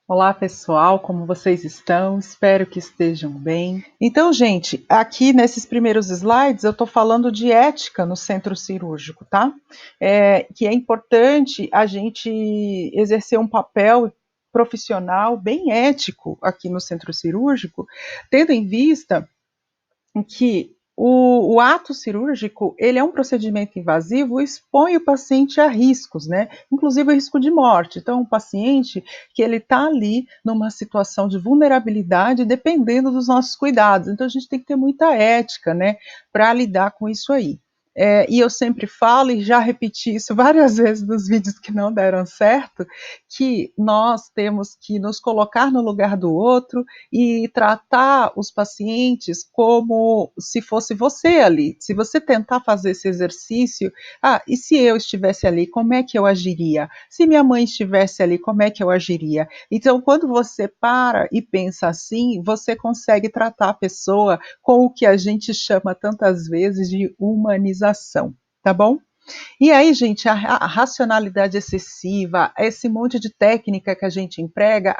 Olá, pessoal, como vocês estão? Espero que estejam bem. Então, gente, aqui nesses primeiros slides eu estou falando de ética no centro cirúrgico, tá? Que é importante a gente exercer um papel profissional bem ético aqui no centro cirúrgico, tendo em vista que o ato cirúrgico ele é um procedimento invasivo e expõe o paciente a riscos, né? Inclusive o risco de morte. Então, um paciente que ele está ali numa situação de vulnerabilidade, dependendo dos nossos cuidados. Então, a gente tem que ter muita ética, né, para lidar com isso aí. E eu sempre falo, e já repeti isso várias vezes nos vídeos que não deram certo, que nós temos que nos colocar no lugar do outro e tratar os pacientes como se fosse você ali. Se você tentar fazer esse exercício, e se eu estivesse ali, como é que eu agiria? Se minha mãe estivesse ali, como é que eu agiria? Então, quando você para e pensa assim, você consegue tratar a pessoa com o que a gente chama tantas vezes de humanização, tá bom? E aí, gente, a racionalidade excessiva, esse monte de técnica que a gente emprega,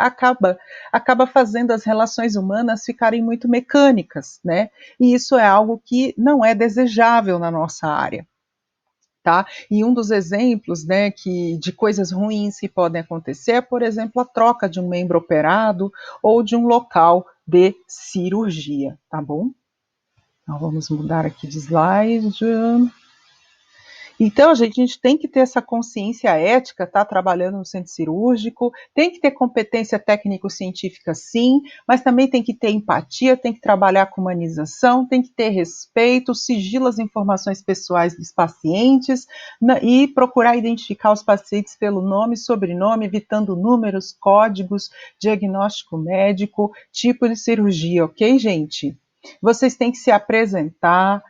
acaba fazendo as relações humanas ficarem muito mecânicas, né? E isso é algo que não é desejável na nossa área. Tá? E um dos exemplos, né, de coisas ruins que podem acontecer é, por exemplo, a troca de um membro operado ou de um local de cirurgia, tá bom? Então, vamos mudar aqui de slide. Então, gente, a gente tem que ter essa consciência ética, tá? Trabalhando no centro cirúrgico, tem que ter competência técnico-científica, sim, mas também tem que ter empatia, tem que trabalhar com humanização, tem que ter respeito, sigilo às informações pessoais dos pacientes e procurar identificar os pacientes pelo nome e sobrenome, evitando números, códigos, diagnóstico médico, tipo de cirurgia, ok, gente? Vocês têm que se apresentar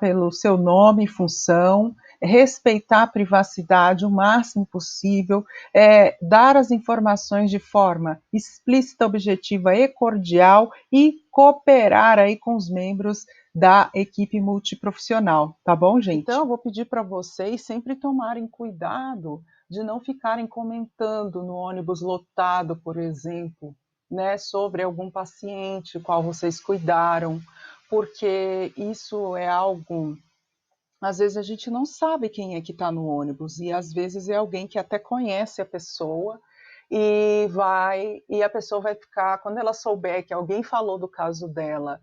pelo seu nome e função, respeitar a privacidade o máximo possível, dar as informações de forma explícita, objetiva e cordial e cooperar aí com os membros da equipe multiprofissional, tá bom, gente? Então, eu vou pedir para vocês sempre tomarem cuidado de não ficarem comentando no ônibus lotado, por exemplo, né, sobre algum paciente qual vocês cuidaram, porque isso é algo. Às vezes a gente não sabe quem é que está no ônibus, e às vezes é alguém que até conhece a pessoa, e a pessoa vai ficar, quando ela souber que alguém falou do caso dela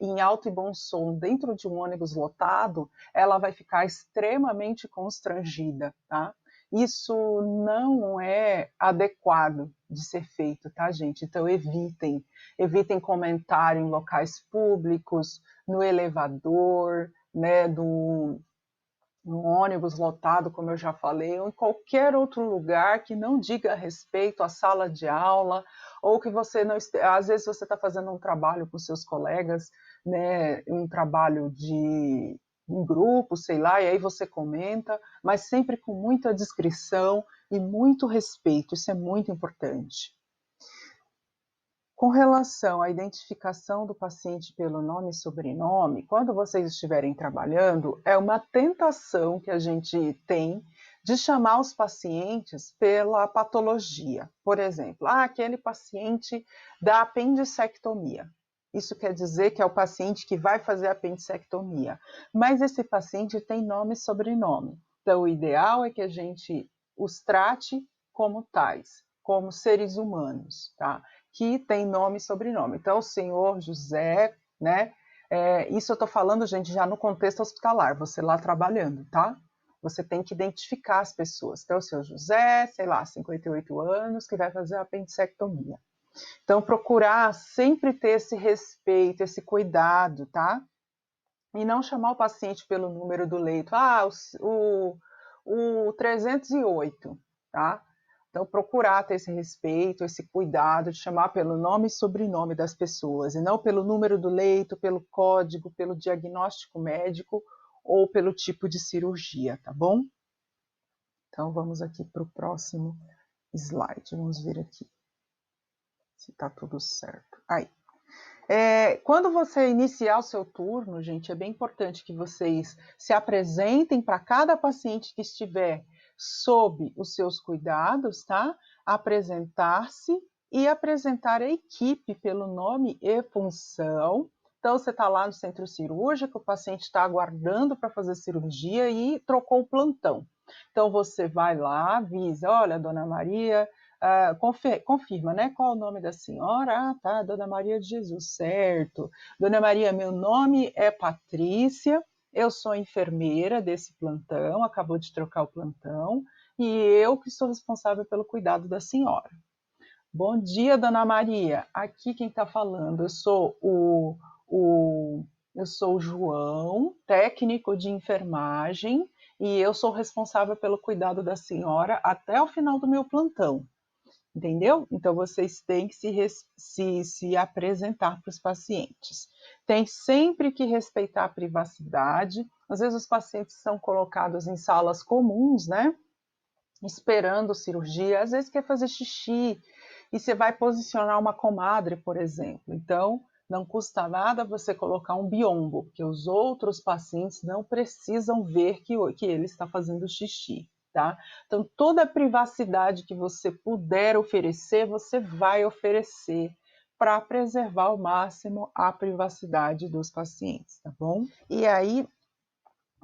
em alto e bom som dentro de um ônibus lotado, ela vai ficar extremamente constrangida, tá? Isso não é adequado de ser feito, tá, gente? Então evitem comentar em locais públicos, no elevador, né, no ônibus lotado, como eu já falei, ou em qualquer outro lugar que não diga respeito à sala de aula, ou que você não às vezes você está fazendo um trabalho com seus colegas, né, um trabalho de um grupo, sei lá, e aí você comenta, mas sempre com muita discrição e muito respeito, isso é muito importante. Com relação à identificação do paciente pelo nome e sobrenome, quando vocês estiverem trabalhando, é uma tentação que a gente tem de chamar os pacientes pela patologia. Por exemplo, aquele paciente da apendicectomia. Isso quer dizer que é o paciente que vai fazer a apendicectomia. Mas esse paciente tem nome e sobrenome. Então, o ideal é que a gente os trate como tais, como seres humanos, tá? Que tem nome e sobrenome. Então, o senhor José, né? Isso eu estou falando, gente, já no contexto hospitalar, você lá trabalhando, tá? Você tem que identificar as pessoas. Então, o senhor José, sei lá, 58 anos, que vai fazer a apendicectomia. Então, procurar sempre ter esse respeito, esse cuidado, tá? E não chamar o paciente pelo número do leito. O 308, tá? Então, procurar ter esse respeito, esse cuidado de chamar pelo nome e sobrenome das pessoas, e não pelo número do leito, pelo código, pelo diagnóstico médico ou pelo tipo de cirurgia, tá bom? Então, vamos aqui para o próximo slide. Vamos ver aqui se está tudo certo. Aí. Quando você iniciar o seu turno, gente, é bem importante que vocês se apresentem para cada paciente que estiver sob os seus cuidados, tá? apresentar-se e apresentar a equipe pelo nome e função. Então, você está lá no centro cirúrgico, o paciente está aguardando para fazer cirurgia e trocou o plantão. Então, você vai lá, avisa, olha, dona Maria, confirma, né? Qual o nome da senhora? Ah, tá, Dona Maria de Jesus, certo. Dona Maria, meu nome é Patrícia, eu sou enfermeira desse plantão, acabou de trocar o plantão, e eu que sou responsável pelo cuidado da senhora. Bom dia, Dona Maria. Aqui quem está falando, eu sou o João, técnico de enfermagem, e eu sou responsável pelo cuidado da senhora até o final do meu plantão. Entendeu? Então, vocês têm que se apresentar para os pacientes. Tem sempre que respeitar a privacidade. Às vezes, os pacientes são colocados em salas comuns, né? Esperando cirurgia. Às vezes, quer fazer xixi. E você vai posicionar uma comadre, por exemplo. Então, não custa nada você colocar um biombo, porque os outros pacientes não precisam ver que ele está fazendo xixi. Tá? Então, toda a privacidade que você puder oferecer, você vai oferecer para preservar ao máximo a privacidade dos pacientes, tá bom? E aí,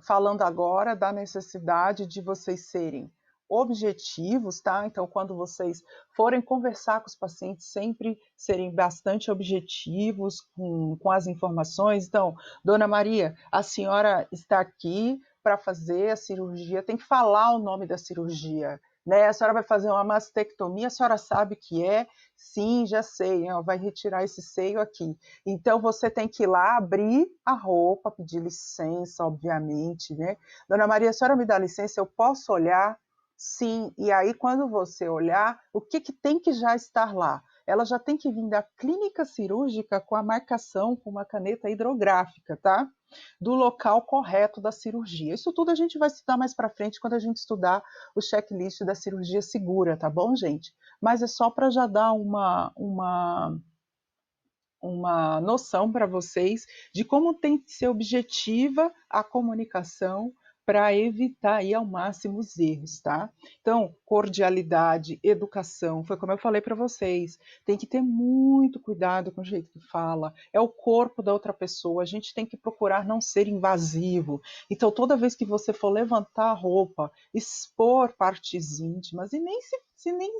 falando agora da necessidade de vocês serem objetivos, tá? Então, quando vocês forem conversar com os pacientes, sempre serem bastante objetivos com as informações. Então, Dona Maria, a senhora está aqui para fazer a cirurgia, tem que falar o nome da cirurgia, né? A senhora vai fazer uma mastectomia, a senhora sabe o que é? Sim, já sei, vai retirar esse seio aqui. Então, você tem que ir lá, abrir a roupa, pedir licença, obviamente, né? Dona Maria, a senhora me dá licença, eu posso olhar? Sim, e aí quando você olhar, o que tem que já estar lá? Ela já tem que vir da clínica cirúrgica com a marcação com uma caneta hidrográfica, tá? Do local correto da cirurgia. Isso tudo a gente vai estudar mais para frente quando a gente estudar o checklist da cirurgia segura, tá bom, gente? Mas é só para já dar uma noção para vocês de como tem que ser objetiva a comunicação para evitar aí ao máximo os erros, tá? Então, cordialidade, educação, foi como eu falei para vocês, tem que ter muito cuidado com o jeito que fala, é o corpo da outra pessoa, a gente tem que procurar não ser invasivo. Então, toda vez que você for levantar a roupa, expor partes íntimas, e nem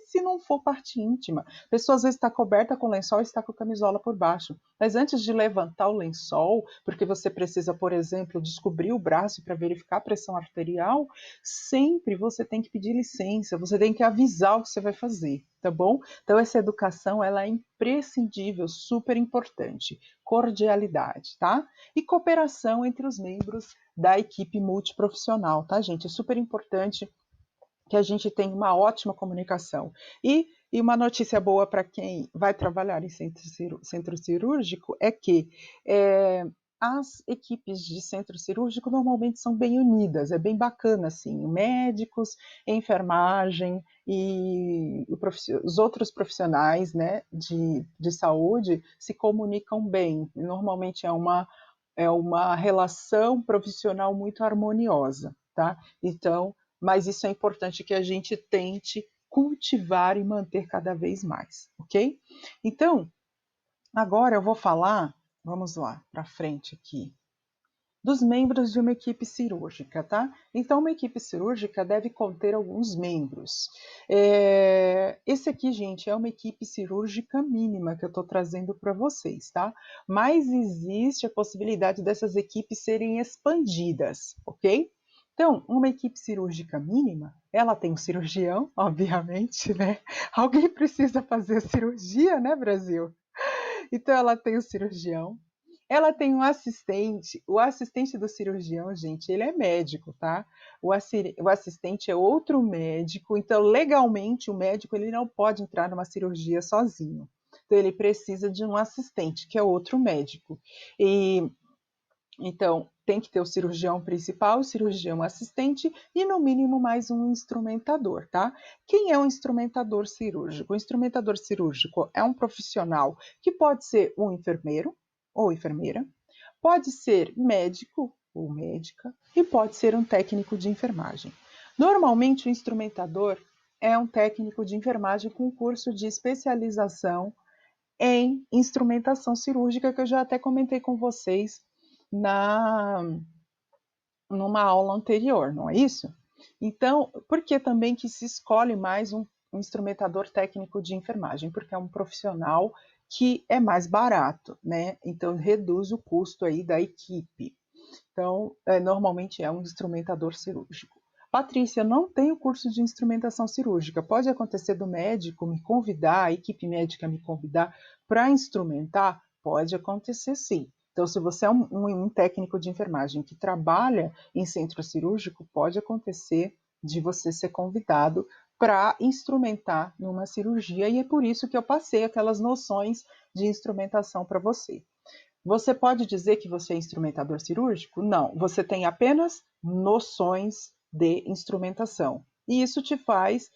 se não for parte íntima, a pessoa às vezes está coberta com lençol e está com a camisola por baixo. Mas antes de levantar o lençol, porque você precisa, por exemplo, descobrir o braço para verificar a pressão arterial, sempre você tem que pedir licença, você tem que avisar o que você vai fazer, tá bom? Então essa educação, ela é imprescindível, super importante. Cordialidade, tá? E cooperação entre os membros da equipe multiprofissional, tá, gente? É super importante que a gente tenha uma ótima comunicação. E uma notícia boa para quem vai trabalhar em centro cirúrgico é que as equipes de centro cirúrgico normalmente são bem unidas, é bem bacana, assim, médicos, enfermagem e os outros profissionais, né, de saúde se comunicam bem, normalmente é uma relação profissional muito harmoniosa, tá? Então, mas isso é importante que a gente tente cultivar e manter cada vez mais, ok? Então, agora eu vou falar, vamos lá, para frente aqui, dos membros de uma equipe cirúrgica, tá? Então, uma equipe cirúrgica deve conter alguns membros. Esse aqui, gente, é uma equipe cirúrgica mínima que eu estou trazendo para vocês, tá? Mas existe a possibilidade dessas equipes serem expandidas, ok? Então, uma equipe cirúrgica mínima, ela tem um cirurgião, obviamente, né? Alguém precisa fazer a cirurgia, né, Brasil? Então, ela tem o cirurgião, ela tem um assistente, o assistente do cirurgião, gente, ele é médico, tá? O assistente é outro médico, então, legalmente, o médico ele não pode entrar numa cirurgia sozinho. Então, ele precisa de um assistente, que é outro médico. E então, tem que ter o cirurgião principal, o cirurgião assistente e, no mínimo, mais um instrumentador, tá? Quem é um instrumentador cirúrgico? O instrumentador cirúrgico é um profissional que pode ser um enfermeiro ou enfermeira, pode ser médico ou médica e pode ser um técnico de enfermagem. Normalmente, o instrumentador é um técnico de enfermagem com curso de especialização em instrumentação cirúrgica, que eu já até comentei com vocês numa aula anterior, não é isso? Então, por que também que se escolhe mais um instrumentador técnico de enfermagem? Porque é um profissional que é mais barato, né? Então, reduz o custo aí da equipe. Então, normalmente é um instrumentador cirúrgico. Patrícia, não tenho curso de instrumentação cirúrgica. Pode acontecer do médico me convidar, a equipe médica me convidar para instrumentar? Pode acontecer sim. Então, se você é um técnico de enfermagem que trabalha em centro cirúrgico, pode acontecer de você ser convidado para instrumentar numa cirurgia, e é por isso que eu passei aquelas noções de instrumentação para você. Você pode dizer que você é instrumentador cirúrgico? Não, você tem apenas noções de instrumentação. E isso te faz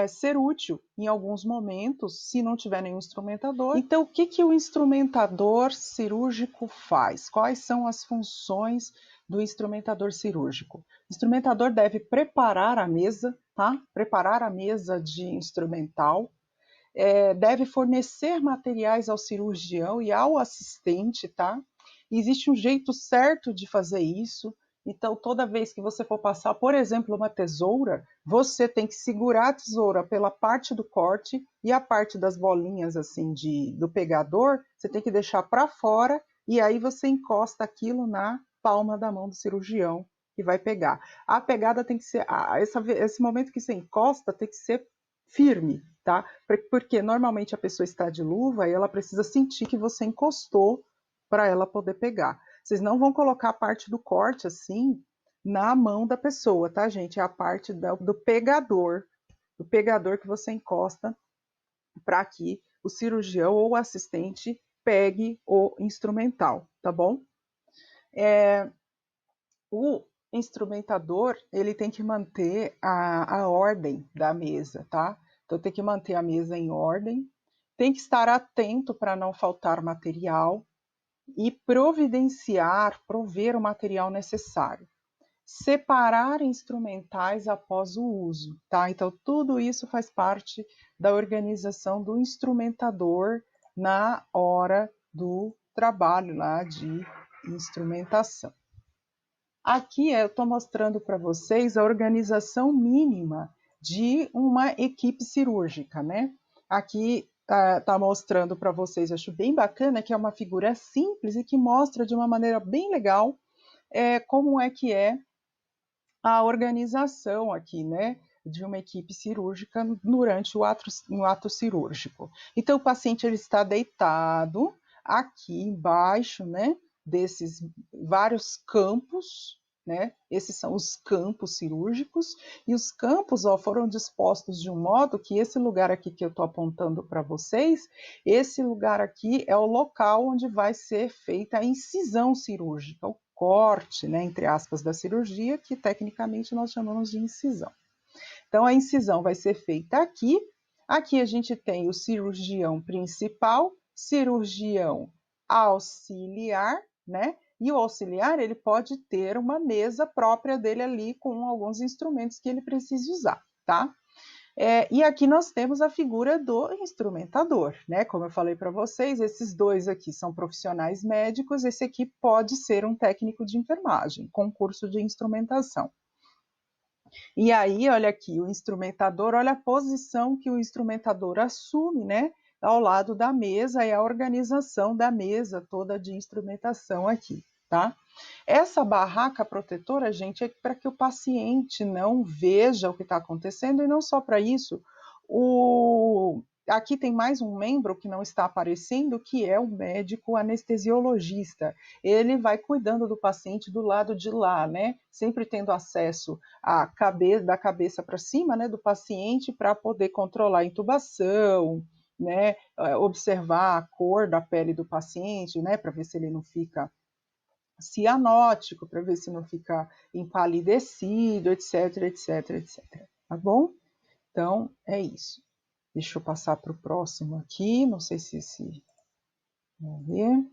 ser útil em alguns momentos, se não tiver nenhum instrumentador. Então, o que, que o instrumentador cirúrgico faz? Quais são as funções do instrumentador cirúrgico? O instrumentador deve preparar a mesa, tá? Preparar a mesa de instrumental, deve fornecer materiais ao cirurgião e ao assistente, tá? Existe um jeito certo de fazer isso. Então, toda vez que você for passar, por exemplo, uma tesoura, você tem que segurar a tesoura pela parte do corte e a parte das bolinhas assim do pegador, você tem que deixar para fora e aí você encosta aquilo na palma da mão do cirurgião que vai pegar. A pegada tem que ser, esse momento que você encosta tem que ser firme, tá? Porque normalmente a pessoa está de luva e ela precisa sentir que você encostou para ela poder pegar. Vocês não vão colocar a parte do corte assim na mão da pessoa, tá, gente? É a parte do pegador que você encosta para que o cirurgião ou o assistente pegue o instrumental, tá bom? O instrumentador, ele tem que manter a ordem da mesa, tá? Então tem que manter a mesa em ordem, tem que estar atento para não faltar material e prover o material necessário. Separar instrumentais após o uso, tá? Então tudo isso faz parte da organização do instrumentador na hora do trabalho lá de instrumentação. Aqui eu estou mostrando para vocês a organização mínima de uma equipe cirúrgica, né? Aqui tá mostrando para vocês, acho bem bacana, que é uma figura simples e que mostra de uma maneira bem legal como é que é a organização aqui, né? De uma equipe cirúrgica durante um ato cirúrgico. Então, o paciente ele está deitado aqui embaixo, né? Desses vários campos, né? Esses são os campos cirúrgicos, e os campos foram dispostos de um modo que esse lugar aqui que eu estou apontando para vocês, esse lugar aqui é o local onde vai ser feita a incisão cirúrgica, o corte, né, entre aspas, da cirurgia, que tecnicamente nós chamamos de incisão. Então, a incisão vai ser feita aqui. Aqui a gente tem o cirurgião principal, cirurgião auxiliar, né? E o auxiliar, ele pode ter uma mesa própria dele ali com alguns instrumentos que ele precise usar, tá? E aqui nós temos a figura do instrumentador, né? Como eu falei para vocês, esses dois aqui são profissionais médicos, esse aqui pode ser um técnico de enfermagem, com curso de instrumentação. E aí, olha aqui, o instrumentador, olha a posição que o instrumentador assume, né? Ao lado da mesa, é a organização da mesa toda de instrumentação aqui, tá? Essa barraca protetora, gente, é para que o paciente não veja o que está acontecendo, e não só para isso, aqui tem mais um membro que não está aparecendo, que é o médico anestesiologista. Ele vai cuidando do paciente do lado de lá, né? Sempre tendo acesso da cabeça para cima, né, do paciente, para poder controlar a intubação, né? Observar a cor da pele do paciente, né? Para ver se ele não fica cianótico, para ver se não fica empalidecido, etc, etc, etc. Tá bom? Então, é isso. Deixa eu passar para o próximo aqui, não sei se... Vamos ver.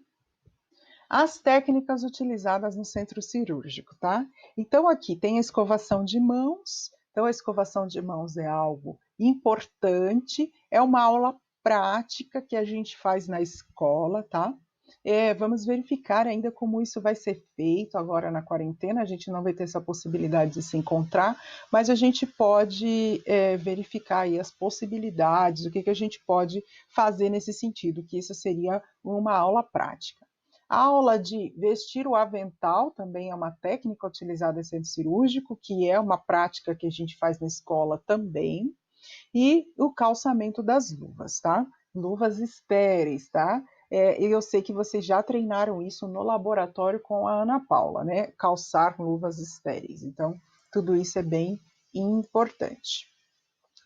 As técnicas utilizadas no centro cirúrgico, tá? Então, aqui tem a escovação de mãos, Então, a escovação de mãos é algo importante, é uma aula prática que a gente faz na escola, tá? Vamos verificar ainda como isso vai ser feito agora na quarentena. A gente não vai ter essa possibilidade de se encontrar, mas a gente pode verificar aí as possibilidades, o que a gente pode fazer nesse sentido, que isso seria uma aula prática. A aula de vestir o avental também é uma técnica utilizada em centro cirúrgico, que é uma prática que a gente faz na escola também. E o calçamento das luvas, tá? Luvas estéreis, tá? Eu sei que vocês já treinaram isso no laboratório com a Ana Paula, né? Calçar luvas estéreis. Então, tudo isso é bem importante.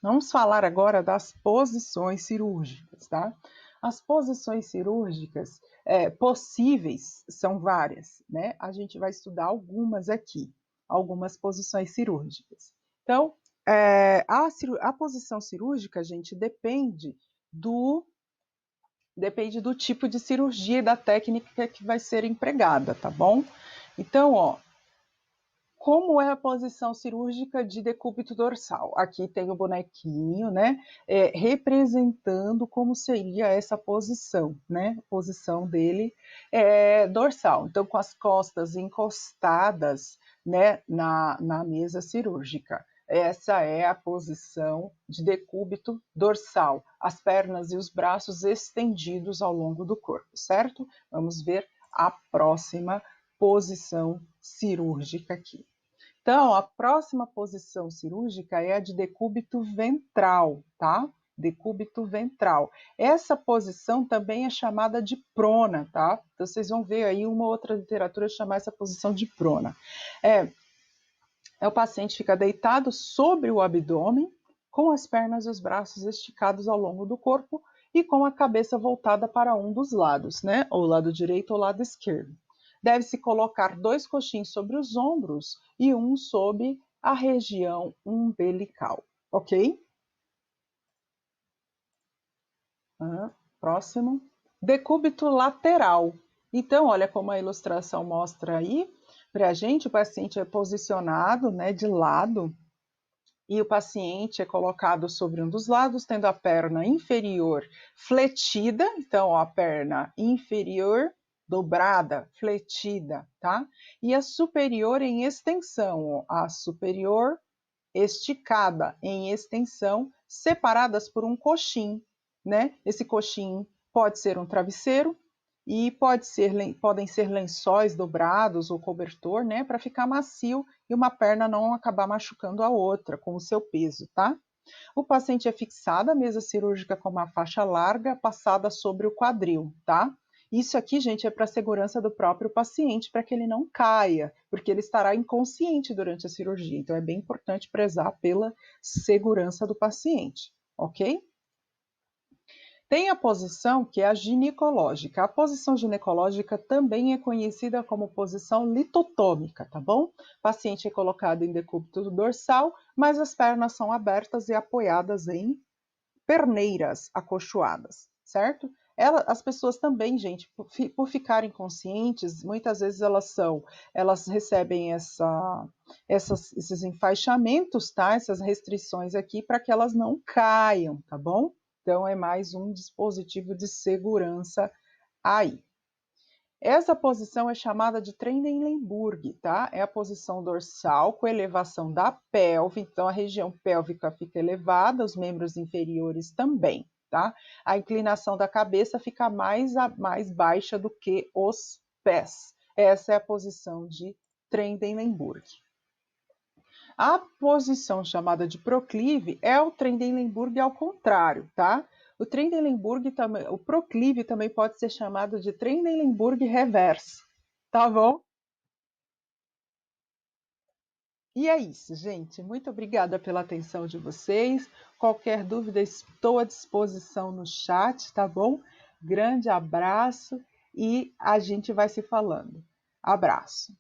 Vamos falar agora das posições cirúrgicas, tá? As posições cirúrgicas possíveis são várias, né? A gente vai estudar algumas aqui, algumas posições cirúrgicas. Então, a posição cirúrgica, gente, depende do tipo de cirurgia e da técnica que vai ser empregada, tá bom? Então, ó, como é a posição cirúrgica de decúbito dorsal? Aqui tem o bonequinho, né, representando como seria essa posição, né, posição dele dorsal. Então, com as costas encostadas, né, na mesa cirúrgica. Essa é a posição de decúbito dorsal, as pernas e os braços estendidos ao longo do corpo, certo? Vamos ver a próxima posição cirúrgica aqui. Então, a próxima posição cirúrgica é a de decúbito ventral, tá? Decúbito ventral. Essa posição também é chamada de prona, tá? Então, vocês vão ver aí uma outra literatura chamar essa posição de prona. O paciente fica deitado sobre o abdômen, com as pernas e os braços esticados ao longo do corpo e com a cabeça voltada para um dos lados, né? Ou o lado direito ou o lado esquerdo. Deve-se colocar 2 coxins sobre os ombros e um sobre a região umbilical, ok? Próximo. Decúbito lateral. Então, olha como a ilustração mostra aí para a gente, o paciente é posicionado, né, de lado, e o paciente é colocado sobre um dos lados, tendo a perna inferior fletida, então ó, a perna inferior dobrada, fletida, tá? E a superior em extensão, ó, a superior esticada em extensão, separadas por um coxim, né? Esse coxim pode ser um travesseiro e podem ser lençóis dobrados ou cobertor, né, para ficar macio e uma perna não acabar machucando a outra com o seu peso, tá? O paciente é fixado à mesa cirúrgica com uma faixa larga passada sobre o quadril, tá? Isso aqui, gente, é para a segurança do próprio paciente, para que ele não caia, porque ele estará inconsciente durante a cirurgia. Então, é bem importante prezar pela segurança do paciente, ok? Tem a posição que é a ginecológica. A posição ginecológica também é conhecida como posição litotômica, tá bom? O paciente é colocado em decúbito dorsal, mas as pernas são abertas e apoiadas em perneiras acolchoadas, certo? As pessoas também, gente, por ficarem conscientes, muitas vezes elas recebem esses enfaixamentos, tá? Essas restrições aqui para que elas não caiam, tá bom? Então é mais um dispositivo de segurança aí. Essa posição é chamada de Trendelenburg, tá? É a posição dorsal com elevação da pelve, então a região pélvica fica elevada, os membros inferiores também, tá? A inclinação da cabeça fica mais baixa do que os pés. Essa é a posição de Trendelenburg. A posição chamada de proclive é o Trendelenburg ao contrário, tá? O Trendelenburg também, o proclive também pode ser chamado de Trendelenburg reverso, tá bom? E é isso, gente. Muito obrigada pela atenção de vocês. Qualquer dúvida, estou à disposição no chat, tá bom? Grande abraço e a gente vai se falando. Abraço.